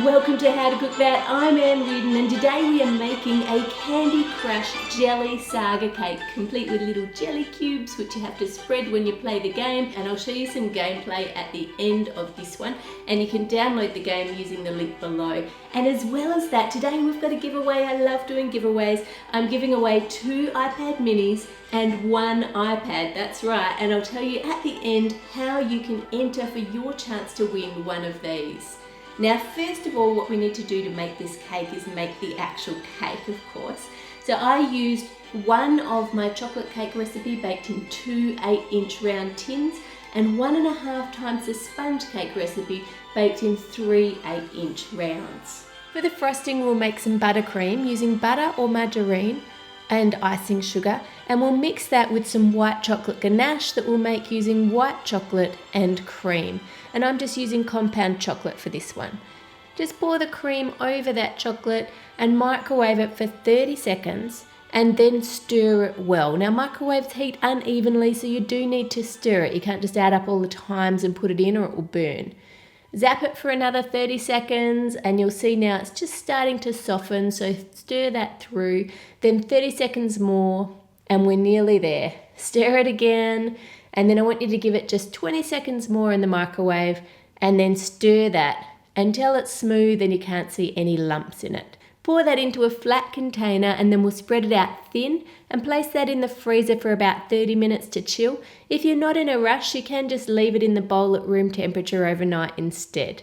Welcome to How to Cook That. I'm Ann Reardon and today we are making a Candy Crush Jelly Saga cake, complete with little jelly cubes which you have to spread when you play the game, and I'll show you some gameplay at the end of this one, and you can download the game using the link below. And as well as that, today we've got a giveaway. I love doing giveaways. I'm giving away 2 iPad minis and 1 iPad, that's right, and I'll tell you at the end how you can enter for your chance to win one of these. Now, first of all, what we need to do to make this cake is make the actual cake, of course. So I used one of my chocolate cake recipe baked in 2 8-inch round tins and 1.5 times the sponge cake recipe baked in 3 8-inch rounds. For the frosting, we'll make some buttercream using butter or margarine and icing sugar, and we'll mix that with some white chocolate ganache that we'll make using white chocolate and cream. And I'm just using compound chocolate for this one. Just pour the cream over that chocolate and microwave it for 30 seconds and then stir it well. Now, microwaves heat unevenly, so you do need to stir it. You can't just add up all the times and put it in or it will burn. Zap it for another 30 seconds and you'll see now it's just starting to soften, so stir that through. Then 30 seconds more and we're nearly there. Stir it again, and then I want you to give it just 20 seconds more in the microwave and then stir that until it's smooth and you can't see any lumps in it. Pour that into a flat container and then we'll spread it out thin and place that in the freezer for about 30 minutes to chill. If you're not in a rush, you can just leave it in the bowl at room temperature overnight instead.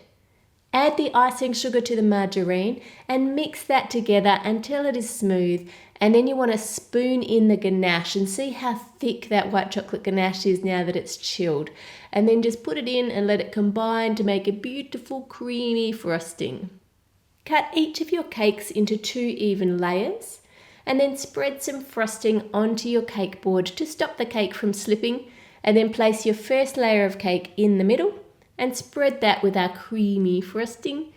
Add the icing sugar to the margarine and mix that together until it is smooth, and then you want to spoon in the ganache and see how thick that white chocolate ganache is now that it's chilled, and then just put it in and let it combine to make a beautiful creamy frosting. Cut each of your cakes into 2 even layers and then spread some frosting onto your cake board to stop the cake from slipping, and then place your first layer of cake in the middle and spread that with our creamy frosting.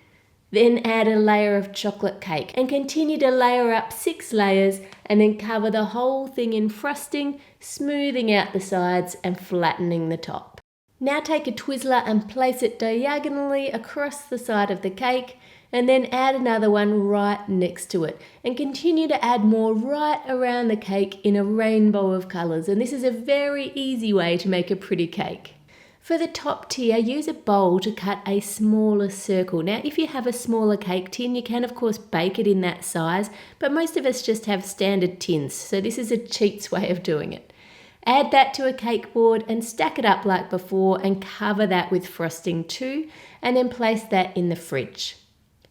Then add a layer of chocolate cake and continue to layer up 6 layers and then cover the whole thing in frosting, smoothing out the sides and flattening the top. Now take a Twizzler and place it diagonally across the side of the cake, and then add another one right next to it and continue to add more right around the cake in a rainbow of colours, and this is a very easy way to make a pretty cake. For the top tier, use a bowl to cut a smaller circle. Now, if you have a smaller cake tin, you can of course bake it in that size, but most of us just have standard tins, so this is a cheats way of doing it. Add that to a cake board and stack it up like before and cover that with frosting too, and then place that in the fridge.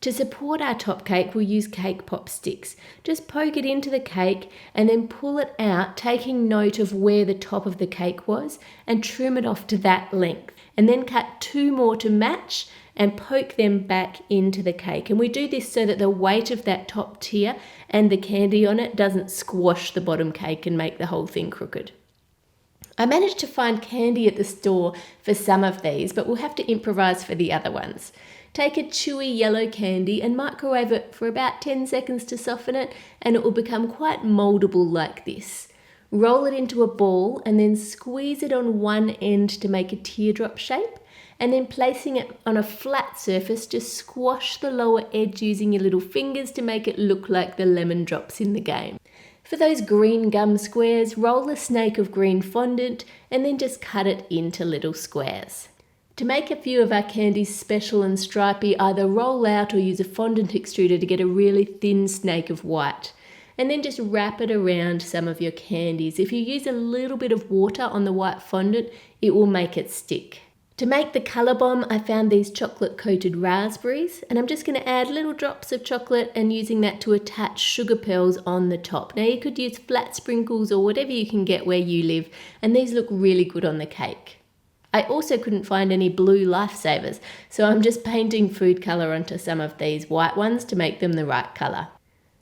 To support our top cake, we'll use cake pop sticks. Just poke it into the cake and then pull it out, taking note of where the top of the cake was, and trim it off to that length. And then cut 2 more to match and poke them back into the cake. And we do this so that the weight of that top tier and the candy on it doesn't squash the bottom cake and make the whole thing crooked. I managed to find candy at the store for some of these, but we'll have to improvise for the other ones. Take a chewy yellow candy and microwave it for about 10 seconds to soften it, and it will become quite moldable like this. Roll it into a ball and then squeeze it on one end to make a teardrop shape, and then placing it on a flat surface, just squash the lower edge using your little fingers to make it look like the lemon drops in the game. For those green gum squares, roll a snake of green fondant and then just cut it into little squares. To make a few of our candies special and stripy, either roll out or use a fondant extruder to get a really thin snake of white. And then just wrap it around some of your candies. If you use a little bit of water on the white fondant, it will make it stick. To make the colour bomb, I found these chocolate coated raspberries, and I'm just going to add little drops of chocolate and using that to attach sugar pearls on the top. Now you could use flat sprinkles or whatever you can get where you live, and these look really good on the cake. I also couldn't find any blue lifesavers, so I'm just painting food colour onto some of these white ones to make them the right colour.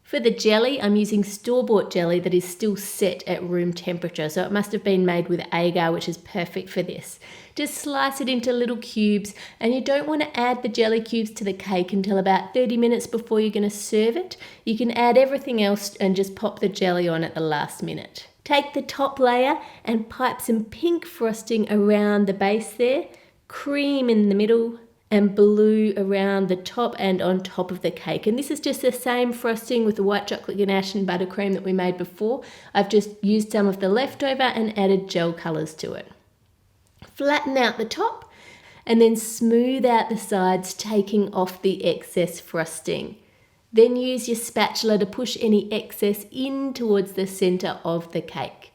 For the jelly, I'm using store-bought jelly that is still set at room temperature, so it must have been made with agar, which is perfect for this. Just slice it into little cubes, and you don't want to add the jelly cubes to the cake until about 30 minutes before you're going to serve it. You can add everything else and just pop the jelly on at the last minute. Take the top layer and pipe some pink frosting around the base there, cream in the middle, and blue around the top and on top of the cake. And this is just the same frosting with the white chocolate ganache and buttercream that we made before. I've just used some of the leftover and added gel colours to it. Flatten out the top and then smooth out the sides, taking off the excess frosting. Then use your spatula to push any excess in towards the centre of the cake.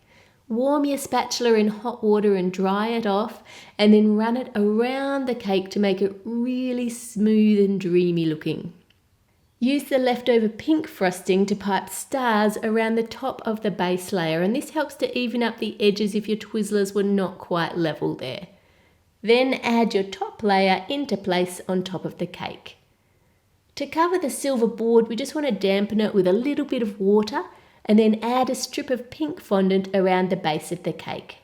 Warm your spatula in hot water and dry it off, and then run it around the cake to make it really smooth and dreamy looking. Use the leftover pink frosting to pipe stars around the top of the base layer, and this helps to even up the edges if your Twizzlers were not quite level there. Then add your top layer into place on top of the cake. To cover the silver board, we just want to dampen it with a little bit of water and then add a strip of pink fondant around the base of the cake.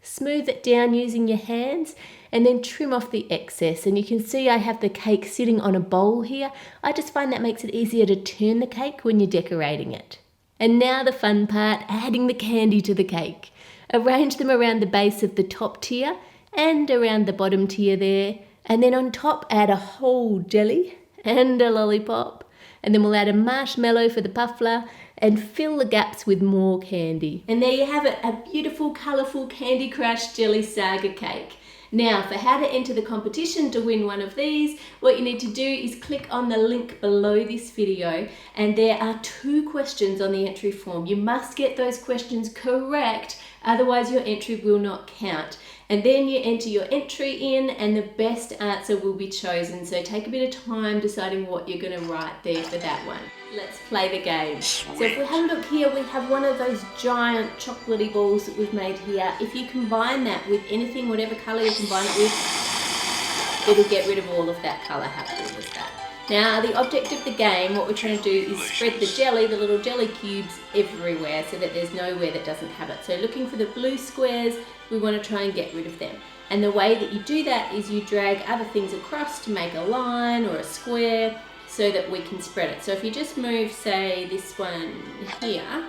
Smooth it down using your hands and then trim off the excess. And you can see I have the cake sitting on a bowl here. I just find that makes it easier to turn the cake when you're decorating it. And now the fun part, adding the candy to the cake. Arrange them around the base of the top tier and around the bottom tier there. And then on top add a whole jelly and a lollipop. And then we'll add a marshmallow for the puffler and fill the gaps with more candy. And there you have it, a beautiful, colourful Candy Crush Jelly Saga cake. Now, for how to enter the competition to win one of these, what you need to do is click on the link below this video, and there are 2 questions on the entry form. You must get those questions correct, otherwise your entry will not count. And then you enter your entry in and the best answer will be chosen. So take a bit of time deciding what you're going to write there for that one. Let's play the game. So if we have a look here, we have one of those giant chocolatey balls that we've made here. If you combine that with anything, whatever colour you combine it with, it'll get rid of all of that colour. How cool is that? Now, the object of the game, what we're trying to do is spread the jelly, the little jelly cubes, everywhere so that there's nowhere that doesn't have it. So looking for the blue squares, we want to try and get rid of them. And the way that you do that is you drag other things across to make a line or a square so that we can spread it. So if you just move, say, this one here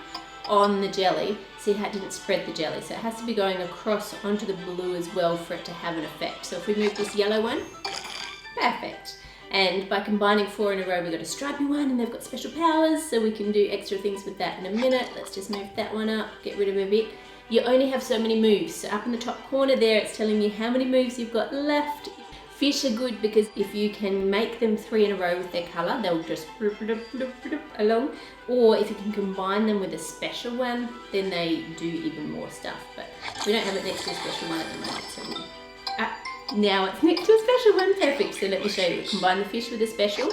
on the jelly, see how it didn't spread the jelly. So it has to be going across onto the blue as well for it to have an effect. So if we move this yellow one, perfect. And by combining 4 in a row, we've got a stripy one and they've got special powers, so we can do extra things with that in a minute. Let's just move that one up, get rid of a bit. You only have so many moves. So up in the top corner there, it's telling you how many moves you've got left. Fish are good because if you can make them 3 in a row with their colour, they'll just along. Or if you can combine them with a special one, then they do even more stuff. But we don't have it next to a special one at the moment, so now it's next to a special one. Perfect. So let me show you. Combine the fish with a special.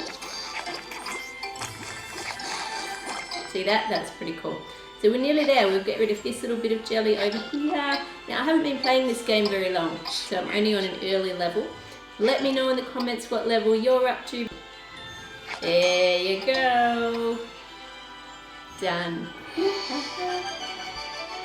See that? That's pretty cool. So we're nearly there. We'll get rid of this little bit of jelly over here. Now I haven't been playing this game very long, so I'm only on an early level. Let me know in the comments what level you're up to. There you go. Done.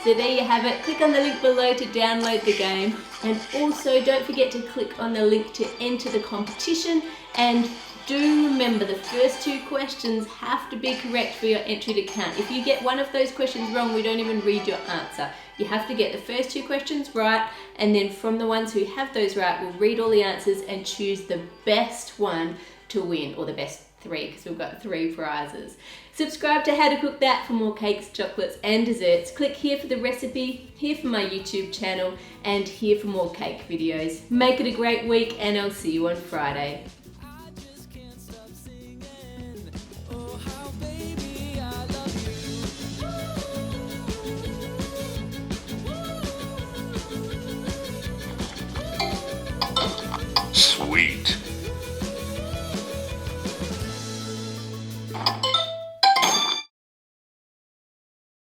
So there you have it. Click on the link below to download the game, and also don't forget to click on the link to enter the competition. And do remember, the first 2 questions have to be correct for your entry to count. If you get one of those questions wrong, we don't even read your answer. You have to get the first 2 questions right, and then from the ones who have those right, we'll read all the answers and choose the best one to win, or the best 3, because we've got 3 prizes. Subscribe to How to Cook That for more cakes, chocolates and desserts. Click here for the recipe, here for my YouTube channel, and here for more cake videos. Make it a great week, and I'll see you on Friday. Sweet.